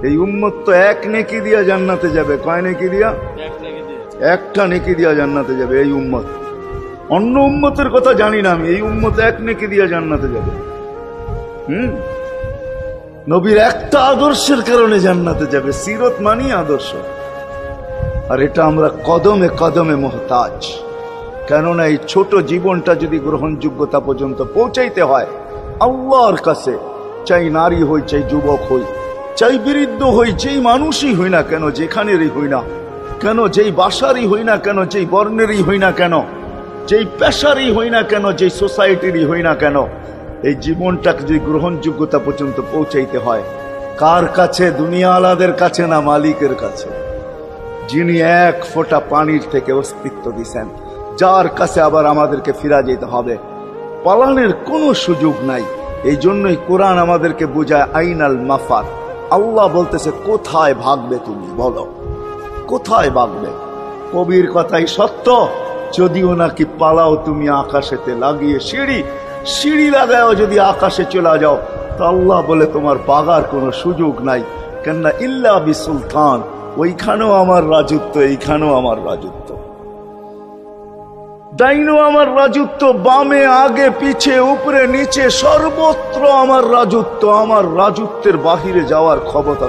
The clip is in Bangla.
এই উম্মত তো এক নেকি দিয়া জান্নাতে যাবে। কয় নেকি দিয়া? একটা নেকি দিয়া জান্নাতে যাবে এই উম্মত। অন্য উম্মতের কথা জানি না আমি, এই উম্মত এক নেকি দিয়া জান্নাতে যাবে। নবীর একটা আদর্শের কারণে জান্নাতে যাবে। সিরত মানি আদর্শ, আর এটা আমরা কদমে কদমে মুহতাজ। কেননা এই ছোট জীবনটা যদি গ্রহণযোগ্যতা পর্যন্ত পৌঁছাইতে হয় আল্লাহর কাছে, চাই নারী হই, চাই যুবক হই, চাই বৃদ্ধ হই, যেই মানুষই হই না কেন, যেখানেরই হই না কেন, যেই বাসারই হই না কেন, যেই বর্ণেরই হই না কেন, যেই পেশারই হই না কেন, যেই সোসাইটিরই হই না কেন, এই জীবনটাকে যদি গ্রহণযোগ্যতা পর্যন্ত পৌঁছাইতে হয় কার কাছে? দুনিয়া আলাদের কাছে না, মালিকের কাছে, যিনি এক ফোঁটা পানির থেকে অস্তিত্ব দিছেন, যার কাছে আবার আমাদেরকে ফিরা যেতে হবে। পালানোর কোনো সুযোগ নাই। এই জন্যই কোরআন আমাদেরকে বোঝায় আইনাল মাফার। আল্লাহ বলতেছে কোথায় ভাগবে তুমি, বলো কোথায় ভাগবে? কবির কথাই সত্য, যদিও নাকি পালাও তুমি আকাশেতে লাগিয়ে সিঁড়ি লাগাও, যদি আকাশে চলে যাও তো আল্লাহ বলে তোমার বাগার কোনো সুযোগ নাই। কেননা ইল্লা বিসুলতান, ওইখানেও আমার রাজত্ব, এইখানেও আমার রাজত্ব, ডাইনো আমার রাজত্ব, বামে আগে পিছে উপরে নিচে সর্বত্র আমার রাজত্ব। আমার রাজত্বের বাহিরে যাওয়ার ক্ষমতা